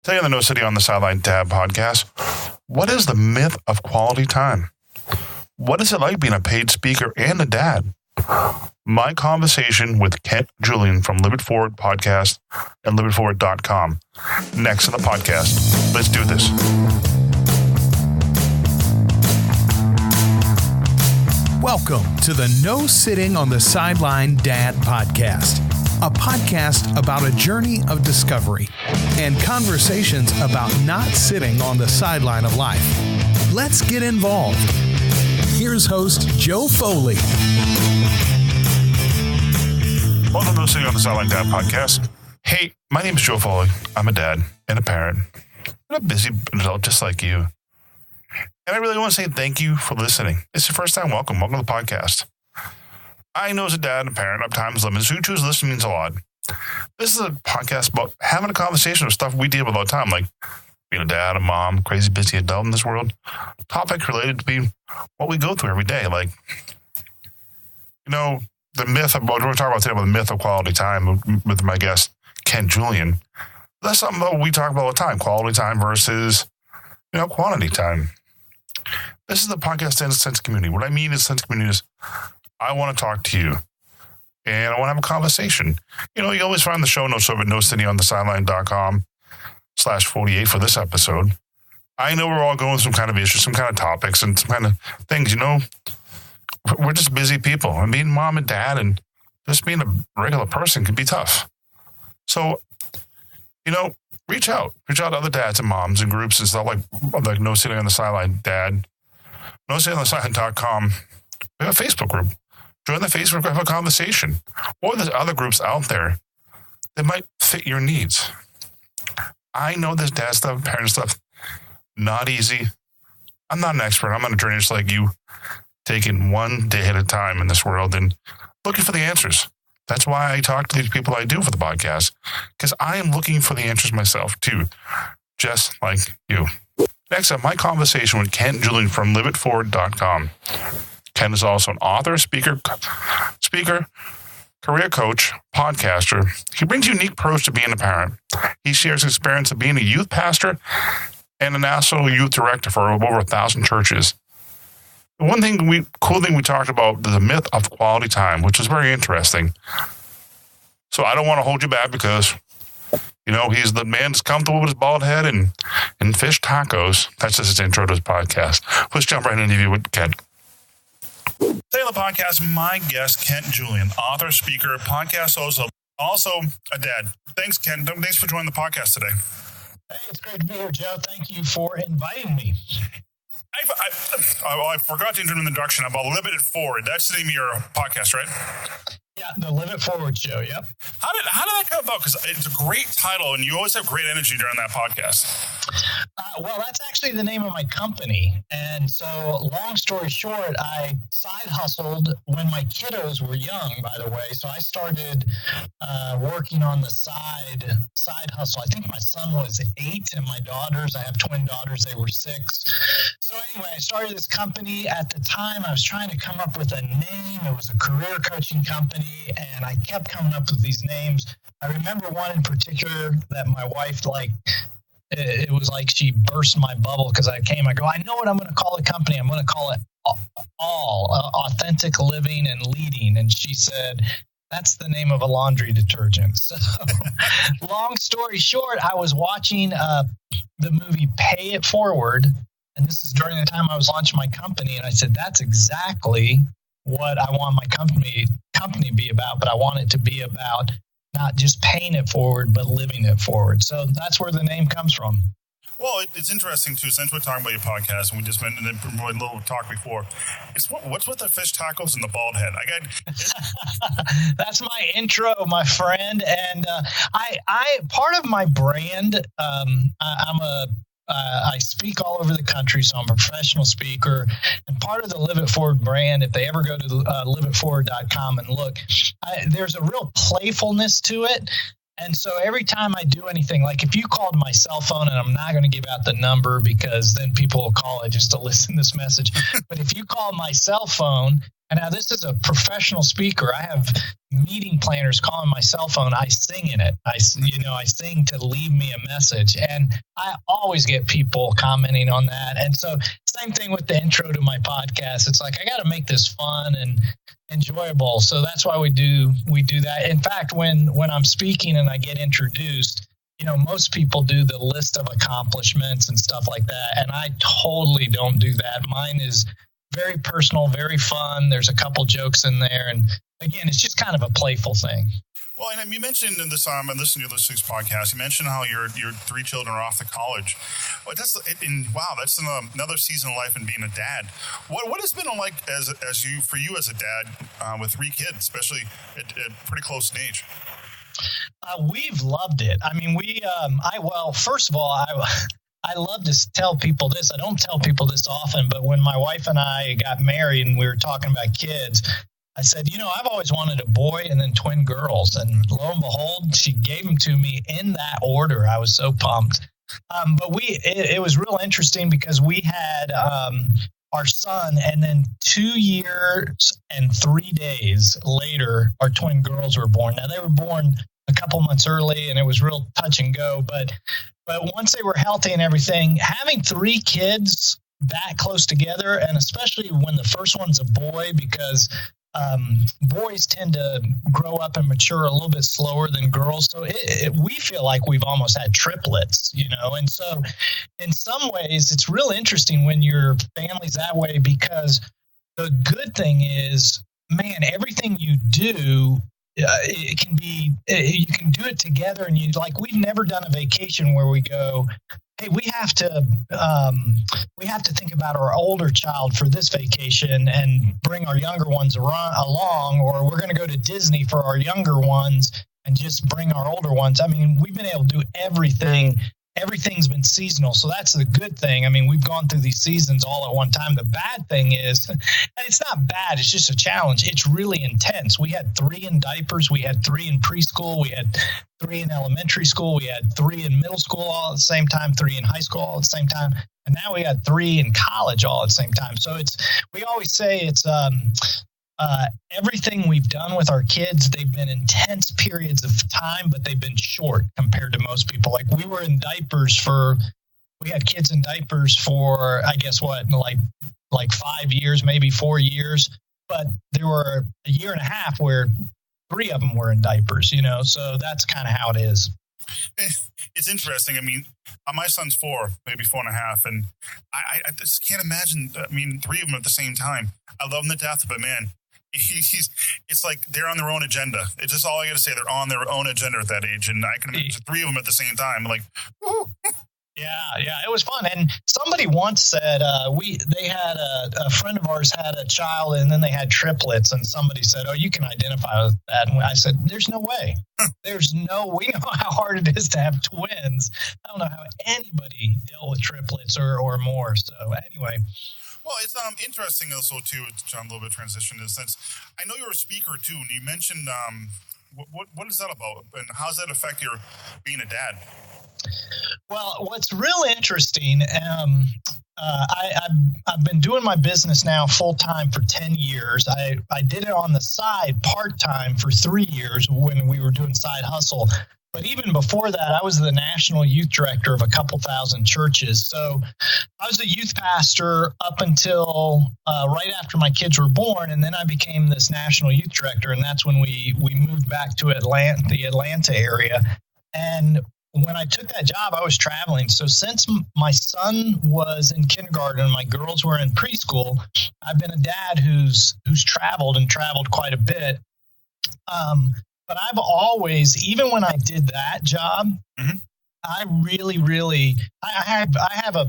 Today on the No City on the Sideline Dad podcast, what is the myth of quality time? What is it like being a paid speaker and a dad? My conversation with Kent Julian from Live It Forward podcast and liveitforward.com. Next on the podcast. Let's do this. Welcome to the No Sitting on the Sideline Dad podcast, a podcast about a journey of discovery and conversations about not sitting on the sideline of life. Let's get involved. Here's host Joe Foley. Welcome to No Sitting on the Sideline Dad podcast. Hey, my name is Joe Foley. I'm a dad and a parent. I'm a busy adult just like you. And I really want to say thank you for listening. It's your first time. Welcome. Welcome to the podcast. I know as a dad and a parent, I have time limits. Who chooses to listen means a lot. This is a podcast about having a conversation of stuff we deal with all the time, like being a dad, a mom, crazy busy adult in this world. Topics related to being what we go through every day. Like, you know, the myth of, we're talking about today about the myth of quality time with my guest, Kent Julian. That's something that we talk about all the time, quality time versus, quantity time. This is the podcast in a sense community. What I mean is sense community is I want to talk to you and I want to have a conversation. You always find the show notes over at nocityonthesideline.com/48 for this episode. I know we're all going through some kind of issues, some kind of topics and some kind of things, we're just busy people, and being mom and dad and just being a regular person can be tough. So, reach out to other dads and moms and groups and stuff like No Sitting on the Sideline Dad, nocityonthesideline.com. We have a Facebook group. Join the Facebook group, have a conversation. Or there's other groups out there that might fit your needs. I know this dad stuff, parent stuff, not easy. I'm not an expert. I'm on a journey just like you, taking one day at a time in this world and looking for the answers. That's why I talk to these people I do for the podcast, because I am looking for the answers myself too, just like you. Next up, my conversation with Kent Julian from liveitforward.com. Kent is also an author, speaker, career coach, podcaster. He brings unique approach to being a parent. He shares his experience of being a youth pastor and a national youth director for over 1,000 churches. The cool thing we talked about is the myth of quality time, which is very interesting. So I don't want to hold you back because, he's the man that's comfortable with his bald head and fish tacos. That's just his intro to his podcast. Let's jump right into the interview with Kent. Today on the podcast, my guest, Kent Julian, author, speaker, podcast host, also a dad. Thanks, Kent. Thanks for joining the podcast today. Hey, it's great to be here, Joe. Thank you for inviting me. I forgot to introduce an introduction about Live It Forward. That's the name of your podcast, right? Yeah, the Live It Forward show, yep. How did that come about? Because it's a great title, and you always have great energy during that podcast. Well, that's actually the name of my company. And so, long story short, I side hustled when my kiddos were young, by the way. So I started working on the side hustle. I think my son was 8, and my daughters, I have twin daughters, they were 6. So anyway, I started this company. At the time, I was trying to come up with a name. It was a career coaching company, and I kept coming up with these names. I remember one in particular that my wife it was like she burst my bubble because I go, I know what I'm going to call the company. I'm going to call it Authentic Living and Leading. And she said, that's the name of a laundry detergent. So long story short, I was watching the movie Pay It Forward. And this is during the time I was launching my company. And I said, that's exactly what I want my company to be about. But I want it to be about not just paying it forward, but living it forward. So that's where the name comes from. Well, it's interesting, too, since we're talking about your podcast, and we just mentioned a little talk before. What's with the fish tacos and the bald head? That's my intro, my friend. And I part of my brand, I speak all over the country, so I'm a professional speaker. And part of the Live It Forward brand, if they ever go to liveitforward.com and look, there's a real playfulness to it. And so every time I do anything, like if you called my cell phone, and I'm not going to give out the number because then people will call it just to listen to this message. But if you call my cell phone, and now this is a professional speaker, I have meeting planners calling my cell phone. I sing in it. I sing to leave me a message, and I always get people commenting on that. And so same thing with the intro to my podcast. It's like, I got to make this fun and enjoyable. So that's why we do that. In fact, when I'm speaking and I get introduced, most people do the list of accomplishments and stuff like that. And I totally don't do that. Mine is very personal, very fun. There's a couple jokes in there. And again, it's just kind of a playful thing. Well, and you mentioned in this, I listened to this week's podcast, you mentioned how your 3 children are off to college. Well, that's another season of life and being a dad. What has been like for you as a dad with 3 kids, especially at pretty close in age? We've loved it. I mean, first of all, I love to tell people this. I don't tell people this often, but when my wife and I got married and we were talking about kids, I said, I've always wanted a boy and then twin girls. And lo and behold, she gave them to me in that order. I was so pumped. But it was real interesting because we had our son, and then 2 years and 3 days later, our twin girls were born. Now, they were born a couple months early, and it was real touch and go. But once they were healthy and everything, having 3 kids that close together, and especially when the first one's a boy, because boys tend to grow up and mature a little bit slower than girls. So we feel like we've almost had triplets, and so in some ways it's real interesting when your family's that way, because the good thing is, man, everything you do, it can be, you can do it together. And we've never done a vacation where we go, hey, we have to think about our older child for this vacation and bring our younger ones along, or we're going to go to Disney for our younger ones and just bring our older ones. I mean, we've been able to do everything. Everything's been seasonal. So that's the good thing. I mean, we've gone through these seasons all at one time. The bad thing is, and it's not bad, it's just a challenge. It's really intense. We had 3 in diapers. We had 3 in preschool. We had 3 in elementary school. We had 3 in middle school all at the same time, 3 in high school all at the same time. And now we got 3 in college all at the same time. So we always say it's everything we've done with our kids, they've been intense periods of time, but they've been short compared to most people. Like we had kids in diapers for, I guess like 5 years, maybe 4 years, but there were a year and a half where 3 of them were in diapers, so that's kind of how it is. It's interesting. I mean, my son's 4, maybe 4.5, and I just can't imagine, 3 of them at the same time. I love them to death, but man, it's like they're on their own agenda. It's just all I got to say. They're on their own agenda at that age, and I can imagine 3 of them at the same time. Like, woo. Yeah, it was fun. And somebody once said they had a friend of ours had a child, and then they had triplets, and somebody said, "Oh, you can identify with that." And I said, "There's no way. We know how hard it is to have twins. I don't know how anybody dealt with triplets or more." So anyway. Well, it's interesting also too, John, a little bit of transition in a sense. I know you're a speaker too, and you mentioned what is that about, and how does that affect your being a dad? Well, what's real interesting, I've been doing my business now full time for 10 years. I did it on the side part time for 3 years when we were doing side hustle. But even before that, I was the national youth director of a couple thousand churches. So I was a youth pastor up until right after my kids were born. And then I became this national youth director. And that's when we moved back to the Atlanta area. And when I took that job, I was traveling. So since my son was in kindergarten and my girls were in preschool, I've been a dad who's traveled quite a bit. But I've always, even when I did that job, mm-hmm. I really, really, I have a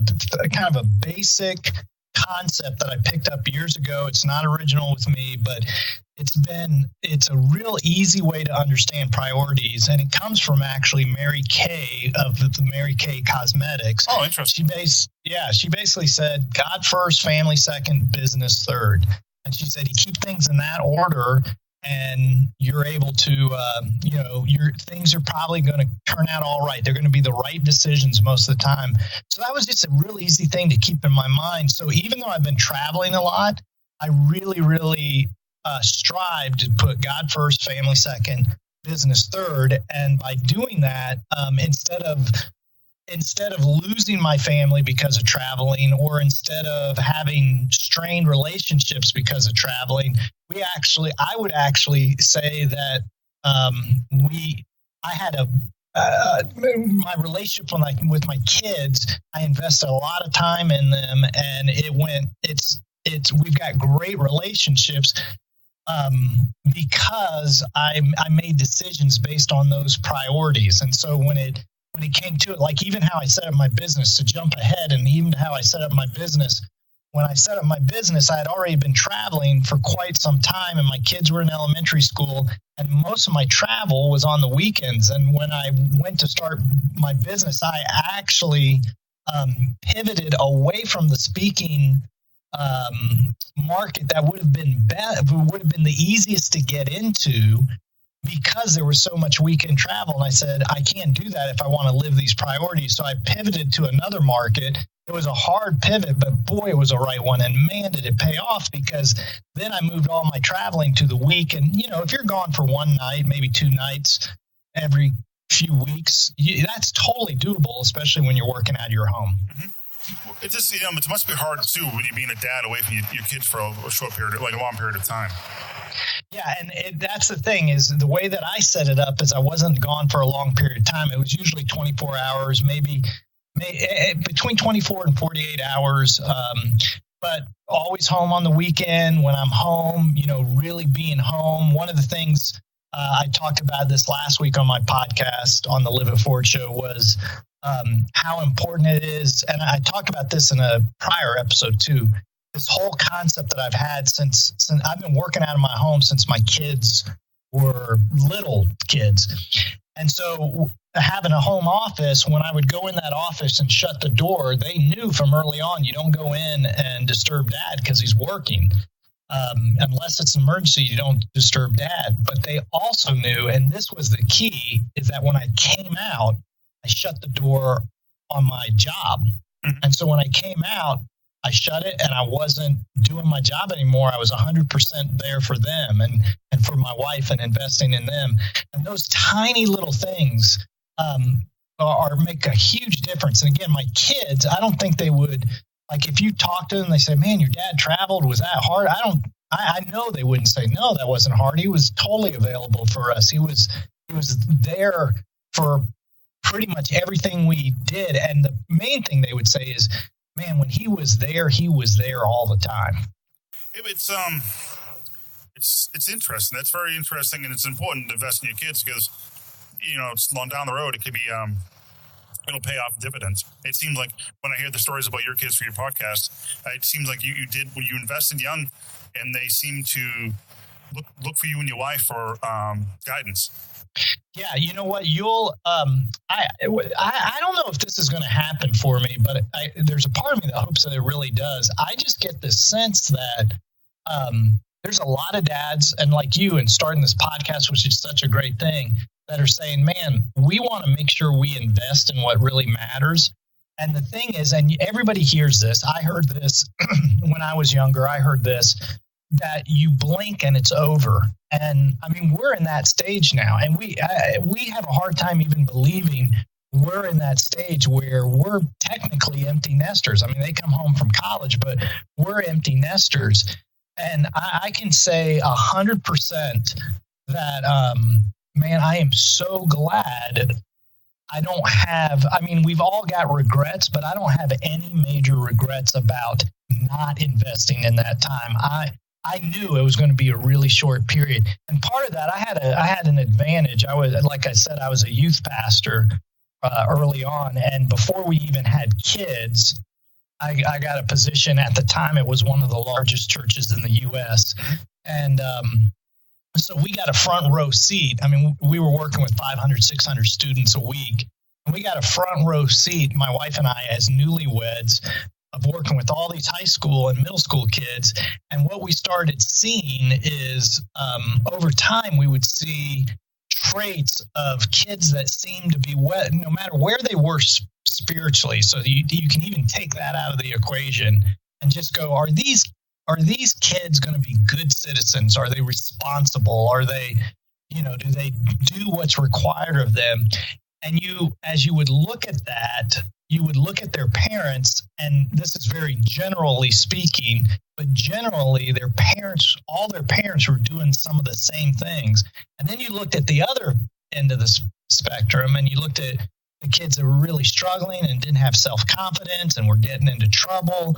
kind of a basic concept that I picked up years ago. It's not original with me, but it's a real easy way to understand priorities. And it comes from actually Mary Kay of the Mary Kay Cosmetics. Oh, interesting. She basically said, God first, family second, business third. And she said, you keep things in that order, and you're able to, your things are probably going to turn out all right. They're going to be the right decisions most of the time. So that was just a really easy thing to keep in my mind. So even though I've been traveling a lot, I really, really strive to put God first, family second, business third. And by doing that, instead of losing my family because of traveling, or instead of having strained relationships because of traveling, I would actually say that I had my relationship with my kids, I invested a lot of time in them, and we've got great relationships because I made decisions based on those priorities. And so when it came to it, like even how I set up my business, to jump ahead, and even how I set up my business, when I set up my business, I had already been traveling for quite some time, and my kids were in elementary school, and most of my travel was on the weekends. And when I went to start my business, I actually pivoted away from the speaking market that would have been the easiest to get into, because there was so much weekend travel. And I said, I can't do that if I want to live these priorities. So I pivoted to another market. It was a hard pivot, but boy, it was a right one. And man, did it pay off, because then I moved all my traveling to the week. And, if you're gone for one night, maybe 2 nights every few weeks, that's totally doable, especially when you're working out of your home. Mm-hmm. It just, it must be hard too when you're being a dad away from your kids for a short period, like a long period of time. Yeah, and that's the thing, is the way that I set it up is I wasn't gone for a long period of time. It was usually 24 hours, maybe between 24 and 48 hours, but always home on the weekend. When I'm home, really being home. One of the things I talked about this last week on my podcast on the Live It Forward show was how important it is. And I talked about this in a prior episode too. This whole concept that I've had since I've been working out of my home since my kids were little kids. And so having a home office, when I would go in that office and shut the door, they knew from early on, you don't go in and disturb dad because he's working. Unless it's an emergency, you don't disturb dad. But they also knew, and this was the key, is that when I came out, I shut the door on my job. Mm-hmm. And so when I came out, I shut it, and I wasn't doing my job anymore. I was 100% there for them and for my wife, and investing in them. And those tiny little things make a huge difference. And again, my kids, I don't think they would, like, if you talk to them, they say, man, your dad traveled. Was that hard? I know they wouldn't say, no, that wasn't hard. He was totally available for us. He was there for pretty much everything we did. And the main thing they would say is, man, when he was there all the time. It's interesting. That's very interesting, and it's important to invest in your kids, because it's long down the road. It could be it'll pay off dividends. It seems like when I hear the stories about your kids for your podcast, it seems like you invested young, and they seem to look for you and your wife for guidance. Yeah, you know what? I don't know if this is going to happen for me, but there's a part of me that hopes that it really does. I just get this sense that there's a lot of dads, and like you, and starting this podcast, which is such a great thing, that are saying, man, we want to make sure we invest in what really matters. And the thing is, and everybody hears this, I heard this when I was younger, I heard this, that you blink and it's over. And I mean, we're in that stage now, and we have a hard time even believing we're in that stage where we're technically empty nesters. I mean, they come home from college, but we're empty nesters. And I can say 100% that, man, I am so glad we've all got regrets, but I don't have any major regrets about not investing in that time. I knew it was going to be a really short period. And part of that, I had an advantage. Like I said, I was a youth pastor early on. And before we even had kids, I got a position. At the time, it was one of the largest churches in the U.S. And so we got a front row seat. I mean, we were working with 500, 600 students a week. And we got a front row seat, my wife and I, as newlyweds, of working with all these high school and middle school kids. And what we started seeing is over time, we would see traits of kids that seemed to be no matter where they were spiritually. So you can even take that out of the equation and just go, are these kids going to be good citizens? Are they responsible? Are they, do they do what's required of them? And as you would look at that, you would look at their parents, and this is very generally speaking, but generally all their parents were doing some of the same things. And then you looked at the other end of the spectrum, and you looked at the kids that were really struggling and didn't have self-confidence and were getting into trouble.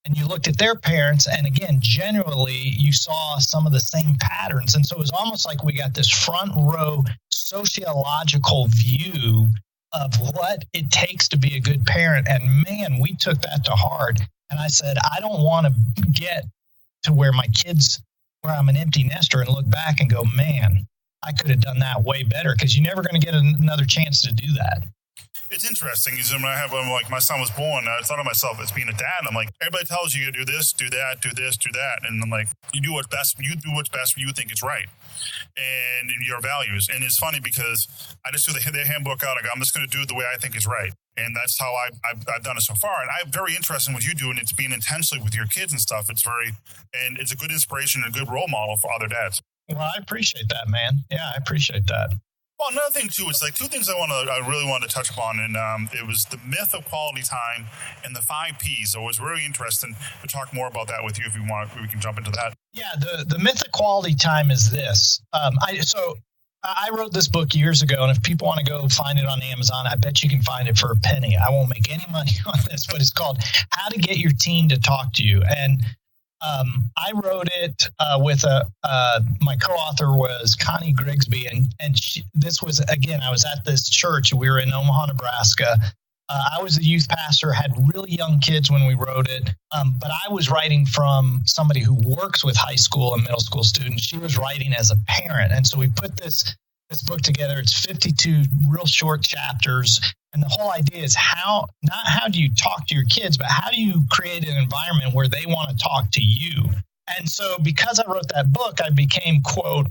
And you looked at their parents, and again, generally, you saw some of the same patterns. And so it was almost like we got this front row sociological view of what it takes to be a good parent. And man, we took that to heart. And I said, I don't want to get to where I'm an empty nester and look back and go, man, I could have done that way better, because you're never going to get another chance to do that. It's interesting. When my son was born, I thought of myself as being a dad. I'm like, everybody tells you to do this, do that, do this, do that. And I'm like, you do what's best. You do what's best. You think it's right. And your values. And it's funny because I just threw their handbook out. I go, I'm just going to do it the way I think is right. And that's how I've done it so far. And I'm very interested in what you do, and it's being intentionally with your kids and stuff. It's a good inspiration and a good role model for other dads. Well, I appreciate that, man. Yeah, I appreciate that. Well, another thing too, it's like two things I really wanted to touch upon, and it was the myth of quality time and the 5 Ps. So it was really interesting to talk more about that with you. If you want, we can jump into that. Yeah, the myth of quality time is this. I wrote this book years ago, and if people want to go find it on Amazon, I bet you can find it for a penny. I won't make any money on this, but it's called How to Get Your Teen to Talk to You. And I wrote it with my co-author was Connie Grigsby, and this was, again, I was at this church. We were in Omaha, Nebraska. I was a youth pastor, had really young kids when we wrote it, but I was writing from somebody who works with high school and middle school students. She was writing as a parent, and so we put this book together. It's 52 real short chapters. And the whole idea is not how do you talk to your kids, but how do you create an environment where they want to talk to you? And so because I wrote that book, I became, quote,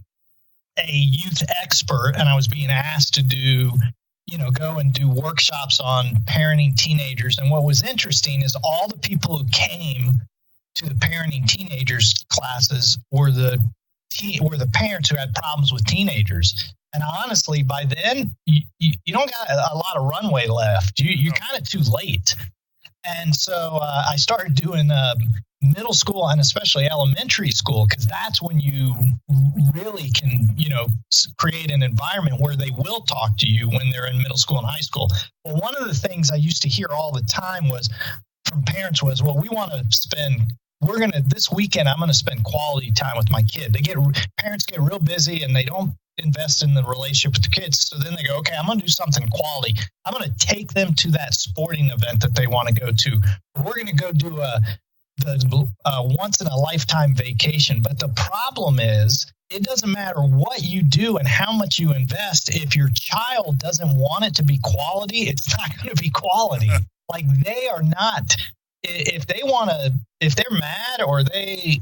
a youth expert, and I was being asked to go and do workshops on parenting teenagers. And what was interesting is all the people who came to the parenting teenagers classes were the parents who had problems with teenagers. And honestly, by then, you don't got a lot of runway left. You're kind of too late. And so I started doing middle school and especially elementary school, because that's when you really can, create an environment where they will talk to you when they're in middle school and high school. Well, one of the things I used to hear all the time from parents was, well, this weekend, I'm going to spend quality time with my kid. Parents get real busy and they don't invest in the relationship with the kids. So then they go, okay, I'm going to do something quality. I'm going to take them to that sporting event that they want to go to. We're going to go do the once in a lifetime vacation. But the problem is, it doesn't matter what you do and how much you invest. If your child doesn't want it to be quality, it's not going to be quality. Like, they are not. If they're mad or they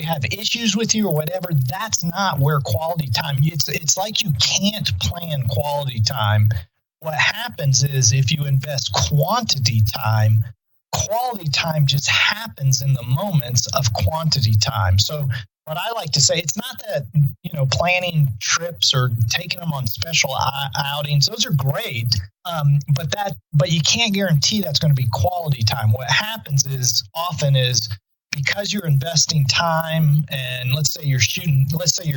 have issues with you or whatever, that's not where quality time. It's like you can't plan quality time. What happens is, if you invest quantity time, quality time just happens in the moments of quantity time. So what I like to say, it's not that, planning trips or taking them on special outings, those are great. But you can't guarantee that's going to be quality time. What happens is because you're investing time, and let's say your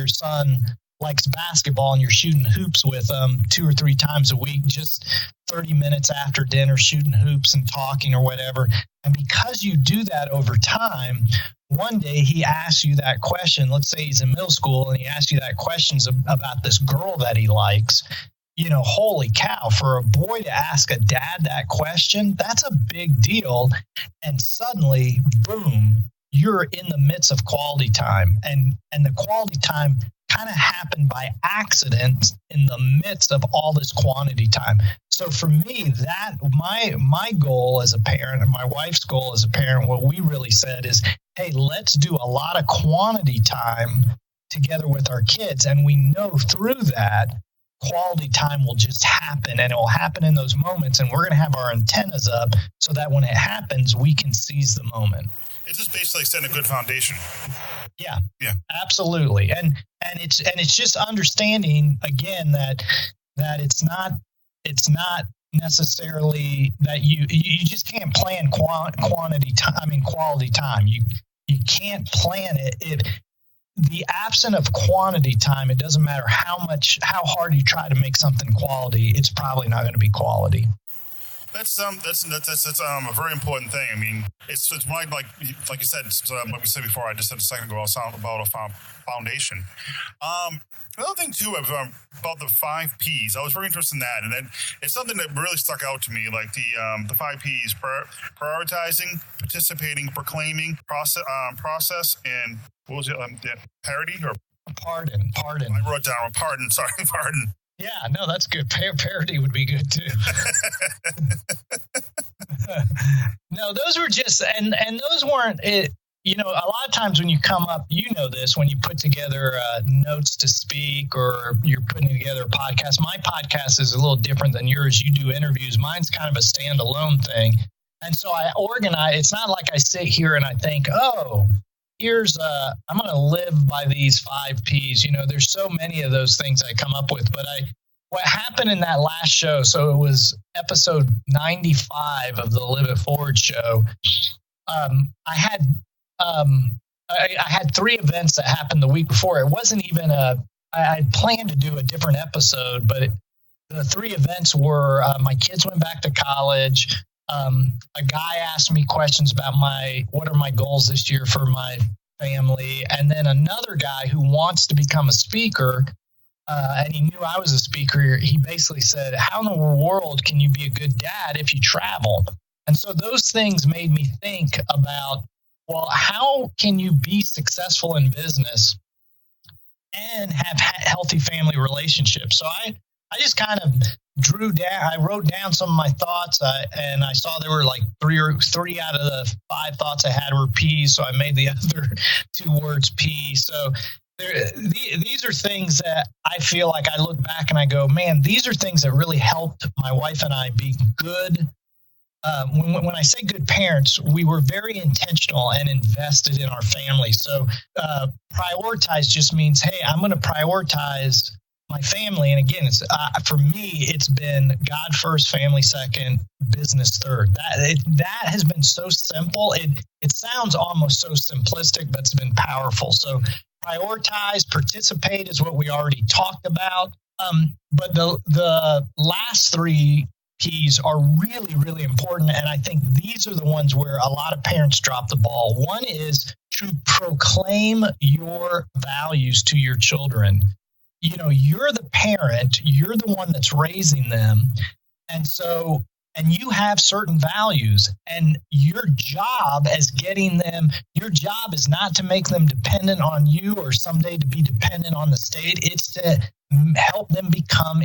son likes basketball and you're shooting hoops with them 2 or 3 times a week, just 30 minutes after dinner, shooting hoops and talking or whatever. And because you do that over time, one day he asks you that question. Let's say he's in middle school and he asks you that question about this girl that he likes. Holy cow, for a boy to ask a dad that question, that's a big deal. And suddenly, boom, you're in the midst of quality time. And the quality time kind of happened by accident in the midst of all this quantity time. So for me, that my goal as a parent and my wife's goal as a parent, what we really said is, hey, let's do a lot of quantity time together with our kids. And we know through that, quality time will just happen, and it will happen in those moments. And we're going to have our antennas up so that when it happens, we can seize the moment. It's just basically setting a good foundation. Yeah, yeah, absolutely. And it's just understanding again that it's not necessarily that you just can't plan quality time. You can't plan it. If the absent of quantity time, it doesn't matter how hard you try to make something quality, it's probably not going to be quality. That's a very important thing. I mean, it's like you said, like we said before, I just said a second ago about a foundation. Another thing too about the 5 Ps, I was very interested in that, and then it's something that really stuck out to me, like the 5 Ps: prioritizing, participating, proclaiming, process, and what was it? Parody or pardon? I wrote down pardon. Sorry, pardon. Yeah, no, that's good. Parody would be good too. No, those were just, and those weren't it. You know, a lot of times when you come up, you know this, when you put together notes to speak or you're putting together a podcast. My podcast is a little different than yours. You do interviews. Mine's kind of a standalone thing. And so I organize. It's not like I sit here and I think, oh, I'm going to live by these 5 Ps. You know, there's so many of those things I come up with. But what happened in that last show, so it was episode 95 of the Live It Forward show. I had 3 events that happened the week before. It wasn't even I had planned to do a different episode, but the 3 events were my kids went back to college. A guy asked me questions about what are my goals this year for my family. And then another guy who wants to become a speaker, and he knew I was a speaker. He basically said, how in the world can you be a good dad if you travel? And so those things made me think about, well, how can you be successful in business and have healthy family relationships? So I just kind of I wrote down some of my thoughts, and I saw there were like 3 out of the 5 thoughts I had were P's, so I made the other 2 words P. So these are things that I feel like I look back and I go, man, these are things that really helped my wife and I be good. When I say good parents, we were very intentional and invested in our family. So prioritize just means, hey, I'm going to prioritize my family. And again, it's for me, it's been God first, family second, business third. That has been so simple. It sounds almost so simplistic, but it's been powerful. So prioritize, participate is what we already talked about. But the last 3 Ps are really, really important. And I think these are the ones where a lot of parents drop the ball. One is to proclaim your values to your children. You know, you're the parent, you're the one that's raising them. And you have certain values, and your job your job is not to make them dependent on you or someday to be dependent on the state. It's to help them become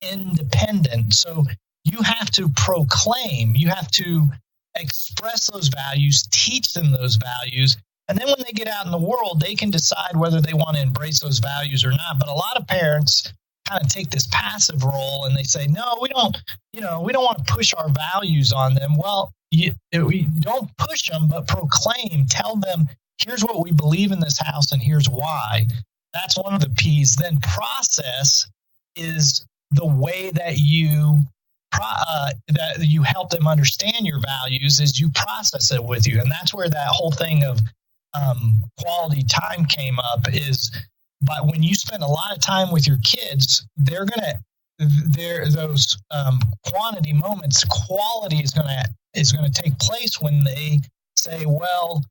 independent. So you have to proclaim, you have to express those values, teach them those values. And then when they get out in the world, they can decide whether they want to embrace those values or not. But a lot of parents kind of take this passive role and they say, no, we don't want to push our values on them. Well, we don't push them, but proclaim, tell them, here's what we believe in this house and here's why. That's one of the P's. Then process is the way that you help them understand your values is you process it with you. And that's where that whole thing of quality time came up is, but when you spend a lot of time with your kids, those quantity moments, quality is going to take place when they say, well,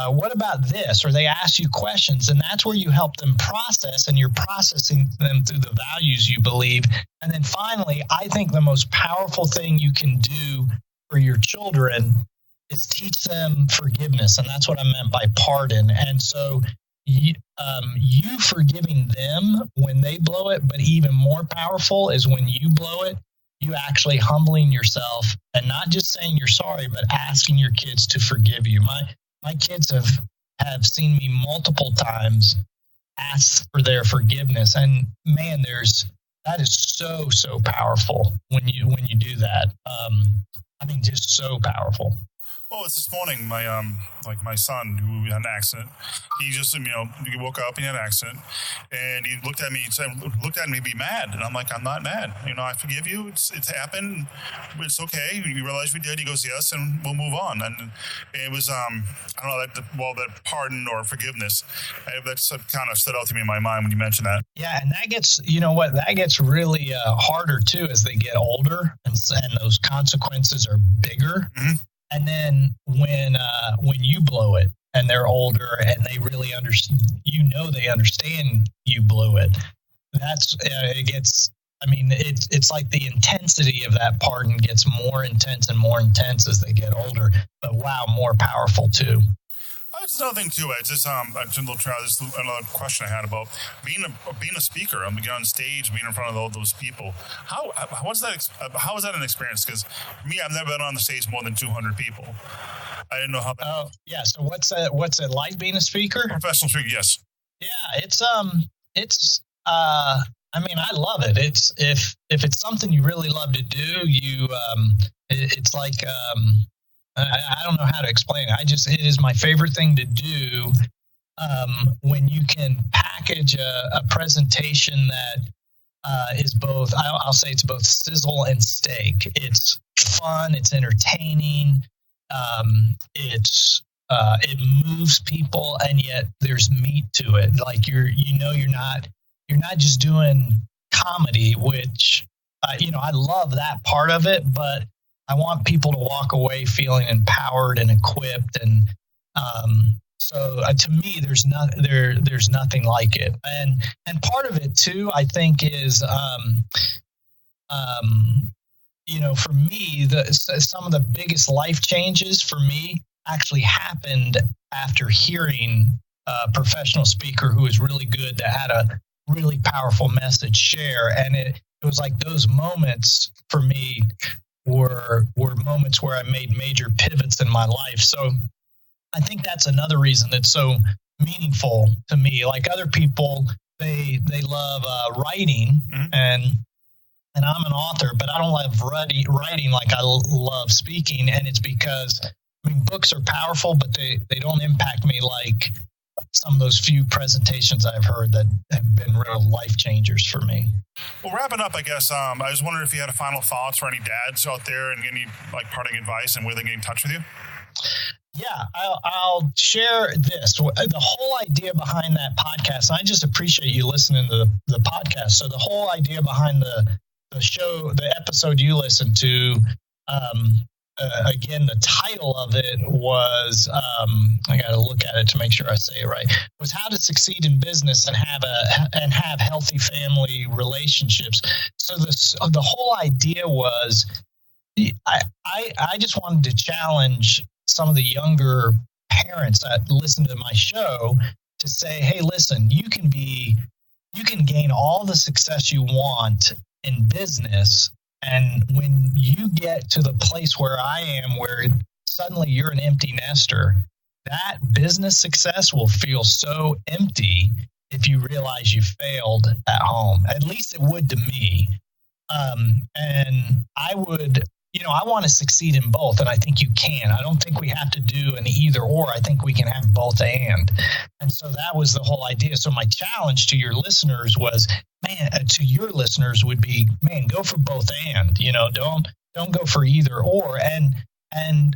what about this? Or they ask you questions, and that's where you help them process, and you're processing them through the values you believe. And then finally, I think the most powerful thing you can do for your children is teach them forgiveness. And that's what I meant by pardon. And so, you forgiving them when they blow it, but even more powerful is when you blow it, you actually humbling yourself and not just saying you're sorry, but asking your kids to forgive you. My kids have seen me multiple times ask for their forgiveness, and man, that is so powerful when you do that. Just so powerful. Oh, it's this morning. My son who had an accident. He just he woke up. He had an accident, and he looked at me and said, "Looked at me, be mad." And I'm like, "I'm not mad. I forgive you. It's happened. It's okay. You realize we did." He goes, "Yes," and we'll move on. And it was I don't know that pardon or forgiveness. That's kind of stood out to me in my mind when you mentioned that. Yeah, and that gets really harder too as they get older, and those consequences are bigger. Mm-hmm. And then when you blow it and they're older and they really understand, they understand you blew it. It's like the intensity of that pardon gets more intense and more intense as they get older. But wow, more powerful too. That's another thing too. This is another question I had about being a speaker. I'm on stage, being in front of all those people. How is that an experience? Because me, I've never been on the stage more than 200 people. I didn't know how that. Oh yeah. So what's it like being a speaker? Professional speaker, yes. Yeah, I love it. It's if it's something you really love to do, it's like. I don't know how to explain it. It is my favorite thing to do when you can package a presentation that is both, I'll say it's both sizzle and steak. It's fun. It's entertaining. It moves people, and yet there's meat to it. Like you're not just doing comedy, which, I love that part of it, but I want people to walk away feeling empowered and equipped, and so to me, there's nothing like it. And part of it too, I think, is for me, some of the biggest life changes for me actually happened after hearing a professional speaker who was really good, that had a really powerful message share, and it was like those moments for me were moments where I made major pivots in my life. So I think that's another reason that's so meaningful to me. Like other people, they love writing, mm-hmm. and I'm an author, but I don't love writing like I love speaking. And it's because, books are powerful, but they don't impact me like some of those few presentations I've heard that have been real life changers for me. Well, wrapping up, I guess, I was wondering if you had a final thoughts for any dads out there and any parting advice and where they get in touch with you. Yeah, I'll share this. The whole idea behind that podcast, and I just appreciate you listening to the podcast. So the whole idea behind the show, the episode you listened to, again, the title of it was, I got to look at it to make sure I say it right, was How to Succeed in Business and have Healthy Family Relationships. So the whole idea was, I just wanted to challenge some of the younger parents that listen to my show to say, hey, listen, you can gain all the success you want in business. And when you get to the place where I am, where suddenly you're an empty nester, that business success will feel so empty if you realize you failed at home. At least it would to me. And I would, I want to succeed in both, and I think you can. I don't think we have to do an either or. I think we can have both and. And so that was the whole idea. So my challenge to your listeners was, would be, go for both and, don't go for either or, and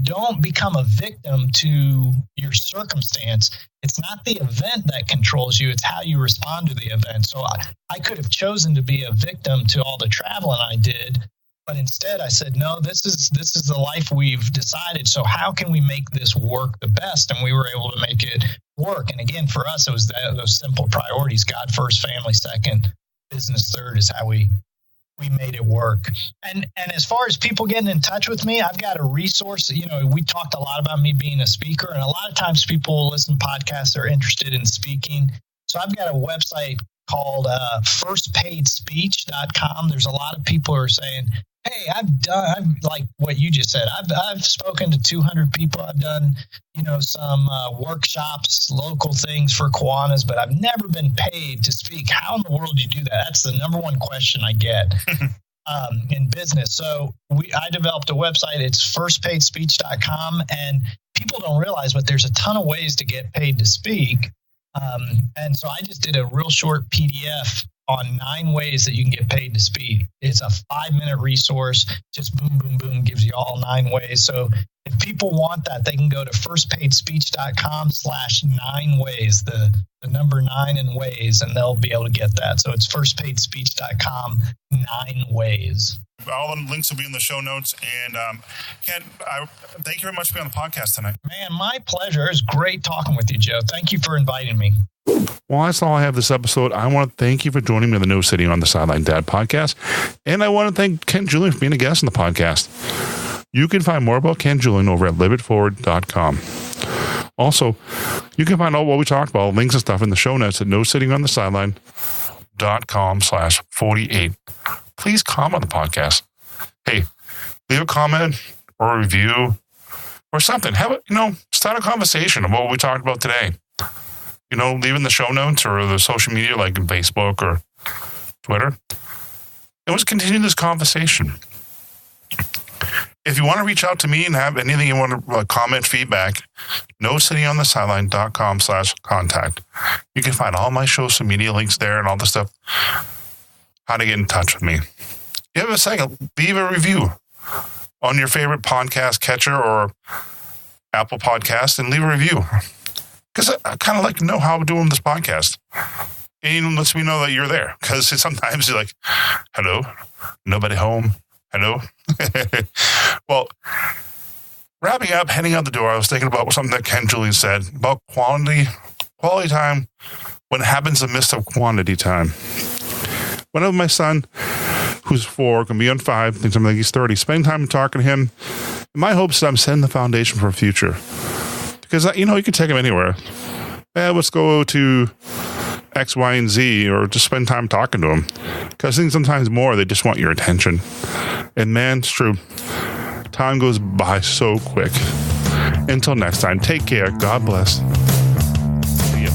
don't become a victim to your circumstance. It's not the event that controls you. It's how you respond to the event. So I could have chosen to be a victim to all the traveling I did, but instead I said, no, this is the life we've decided. So how can we make this work the best? And we were able to make it work. And again, for us, it was those simple priorities: God first, family second, business third is how we we made it work. And as far as people getting in touch with me, I've got a resource. We talked a lot about me being a speaker, and a lot of times people listen to podcasts are interested in speaking. So I've got a website called firstpaidspeech.com. There's a lot of people who are saying, hey, I've like what you just said. I've spoken to 200 people. I've done, some workshops, local things for Kiwanis, but I've never been paid to speak. How in the world do you do that? That's the number one question I get in business. So I developed a website. It's firstpaidspeech.com, and people don't realize, but there's a ton of ways to get paid to speak. And so I just did a real short PDF on 9 ways that you can get paid to speak. It's a 5-minute resource. Just boom, boom, boom, gives you all 9 ways. So if people want that, they can go to firstpaidspeech.com/9 ways, the number 9 in ways, and they'll be able to get that. So it's firstpaidspeech.com, 9 ways. All the links will be in the show notes. And Kent, thank you very much for being on the podcast tonight. Man, my pleasure. It's great talking with you, Joe. Thank you for inviting me. Well, that's all I have this episode. I want to thank you for joining me on the No Sitting on the Sideline Dad podcast. And I want to thank Kent Julian for being a guest on the podcast. You can find more about Kent Julian over at liveitforward.com. Also, you can find out what we talked about, links and stuff in the show notes at nosittingonthesideline.com/48. Please comment on the podcast. Hey, leave a comment or a review or something. Start a conversation about what we talked about today. Leave in the show notes or the social media like Facebook or Twitter. And let's continue this conversation. If you want to reach out to me and have anything you want to comment, feedback, nosittingonthesideline.com/contact. You can find all my social media links there and all the stuff, how to get in touch with me. Give a second, leave a review on your favorite podcast catcher or Apple Podcast and leave a review. Because I kind of like to know how I'm doing this podcast. And lets me know that you're there. Because sometimes you're like, hello, nobody home. Hello. Well, wrapping up, heading out the door, I was thinking about something that Kent Julian said about quality time when it happens in the midst of quantity time. Whenever my son, who's 4, can be on 5, thinks I'm like he's 30, spend time talking to him. My hope is that I'm setting the foundation for a future. Because, you can take him anywhere. Let's go to X, Y, and Z, or just spend time talking to them. Because I think sometimes more, they just want your attention. And man, it's true. Time goes by so quick. Until next time, take care. God bless. See ya.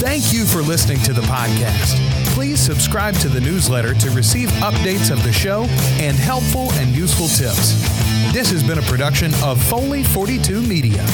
Thank you for listening to the podcast. Please subscribe to the newsletter to receive updates of the show and helpful and useful tips. This has been a production of Foley 42 Media.